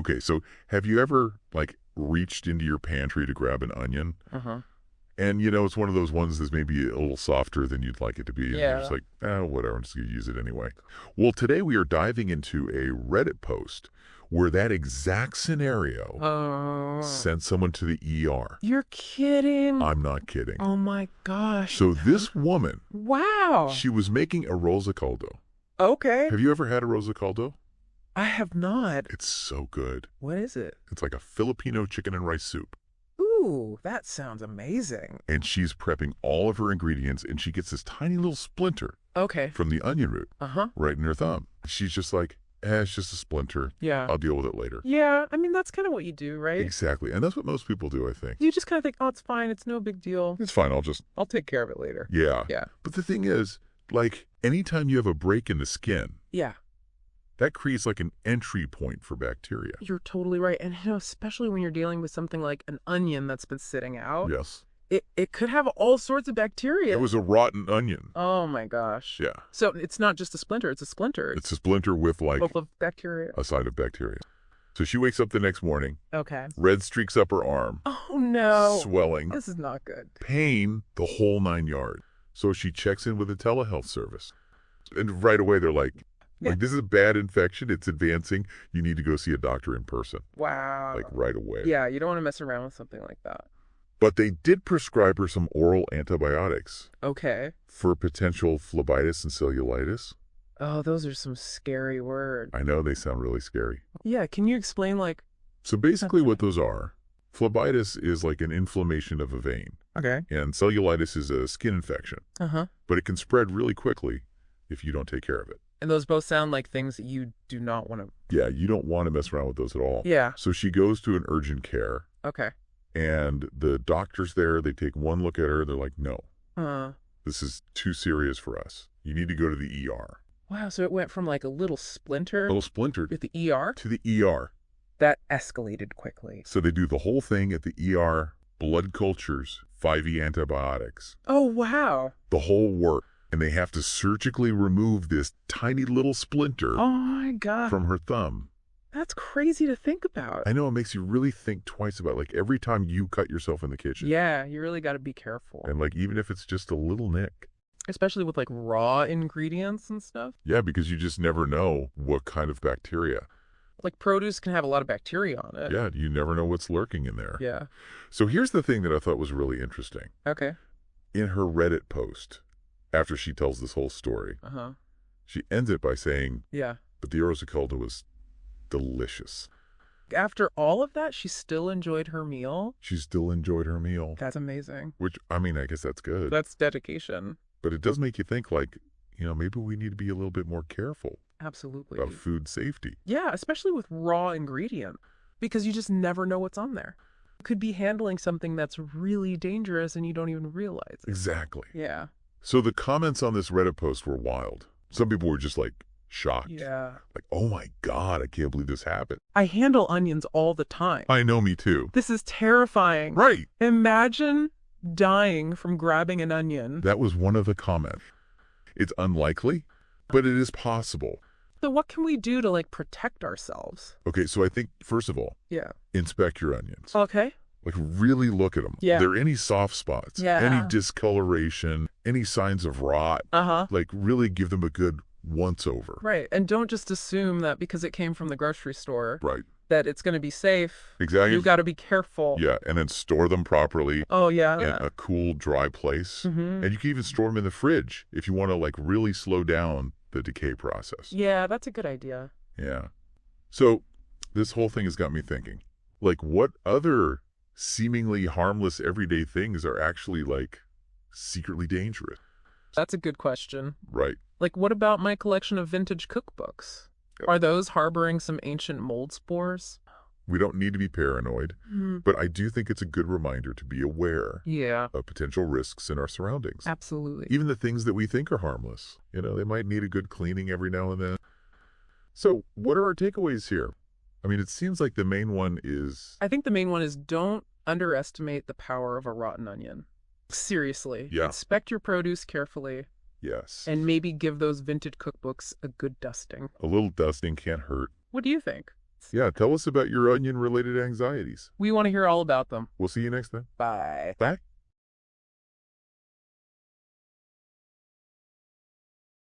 Okay, so have you ever, like, reached into your pantry to grab an onion? Uh-huh. And, it's one of those ones that's maybe a little softer than you'd like it to be. And you're just Yeah. like, whatever, I'm just going to use it anyway. Well, today we are diving into a Reddit post where that exact scenario Oh. sent someone to the ER. You're kidding. I'm not kidding. Oh my gosh. So this woman, Wow. she was making arroz caldo. Okay. Have you ever had arroz caldo? I have not. It's so good. What is it? It's like a Filipino chicken and rice soup. Ooh, that sounds amazing. And she's prepping all of her ingredients, and she gets this tiny little splinter Okay. from the onion root Uh-huh. right in her thumb. She's just like, it's just a splinter. Yeah. I'll deal with it later. Yeah, I mean, that's kind of what you do, right? Exactly. And that's what most people do, I think. You just kind of think, oh, it's fine. It's no big deal. It's fine. I'll take care of it later. Yeah. Yeah. But the thing is, like, anytime you have a break in the skin, Yeah. that creates like an entry point for bacteria. You're totally right. And, especially when you're dealing with something like an onion that's been sitting out, Yes. it could have all sorts of bacteria. It was a rotten onion. Oh, my gosh. Yeah. So it's not just a splinter. It's a splinter. It's a splinter with like full of bacteria. a side of bacteria. So she wakes up the next morning, Okay. red streaks up her arm, Oh, no. swelling, This is not good. pain, the whole 9 yards. So she checks in with a telehealth service. And right away they're like, this is a bad infection. It's advancing. You need to go see a doctor in person. Wow. Like right away. Yeah, you don't want to mess around with something like that. But they did prescribe her some oral antibiotics Okay. for potential phlebitis and cellulitis. Oh, those are some scary words. I know they sound really scary. Yeah, can you explain, like... So basically what those are, phlebitis is like an inflammation of a vein, Okay. and cellulitis is a skin infection. Uh-huh. But it can spread really quickly if you don't take care of it. And those both sound like things that you do not want to... Yeah, you don't want to mess around with those at all. Yeah. So she goes to an urgent care, Okay. and the doctor's there. They take one look at her. They're like, no, Uh, this is too serious for us. You need to go to the ER. wow, so it went from like a little splinter A little splinter at the ER? to the ER. That escalated quickly. So they do the whole thing at the ER, blood cultures, 5E antibiotics, Oh, wow. the whole work. And they have to surgically remove this tiny little splinter Oh, my God. from her thumb. That's crazy to think about. I know, it makes you really think twice about, like, every time you cut yourself in the kitchen. Yeah, you really got to be careful. And, like, even if it's just a little nick. Especially with like raw ingredients and stuff. Yeah, because you just never know what kind of bacteria. Like produce can have a lot of bacteria on it. Yeah, you never know what's lurking in there. Yeah. So here's the thing that I thought was really interesting. Okay. In her Reddit post, after she tells this whole story, Uh-huh. she ends it by saying, Yeah. but the arroz caldo was delicious. After all of that, she still enjoyed her meal. She still enjoyed her meal. That's amazing. Which, I mean, I guess that's good. That's dedication. But it does make you think, like, maybe we need to be a little bit more careful Absolutely. about food safety. Yeah, especially with raw ingredient, because you just never know what's on there. You could be handling something that's really dangerous and you don't even realize it. Exactly. Yeah. So the comments on this Reddit post were wild. Some people were just, like, shocked. Yeah. Like, oh my God, I can't believe this happened. I handle onions all the time. I know, me too. This is terrifying. Right. Imagine dying from grabbing an onion. That was one of the comments. It's unlikely, but it is possible. So what can we do to like protect ourselves? Okay, so I think, first of all, Yeah. inspect your onions. Okay. Like, really look at them. Yeah. Are there any soft spots? Yeah. Any discoloration? Any signs of rot? Uh-huh. Like, really give them a good once-over. Right. And don't just assume that because it came from the grocery store Right. that it's going to be safe. Exactly. You got to be careful. Yeah, and then store them properly Oh, yeah. in a cool, dry place. Mm-hmm. And you can even store them in the fridge if you want to, like, really slow down the decay process. Yeah, that's a good idea. Yeah. So this whole thing has got me thinking, like, what other seemingly harmless everyday things are actually, like, secretly dangerous? That's a good question. Right. Like, what about my collection of vintage cookbooks? Yep. Are those harboring some ancient mold spores? We don't need to be paranoid, but I do think it's a good reminder to be aware Yeah, of potential risks in our surroundings. absolutely. Even the things that we think are harmless. They might need a good cleaning every now and then. So what are our takeaways here? I mean, it seems like the main one is... I think the main one is don't underestimate the power of a rotten onion. Seriously. Yeah. Inspect your produce carefully Yes. and maybe give those vintage cookbooks a good dusting. A little dusting can't hurt. What do you think? favorites. Yeah, tell us about your onion-related anxieties. We want to hear all about them. We'll see you next time. Bye. Bye.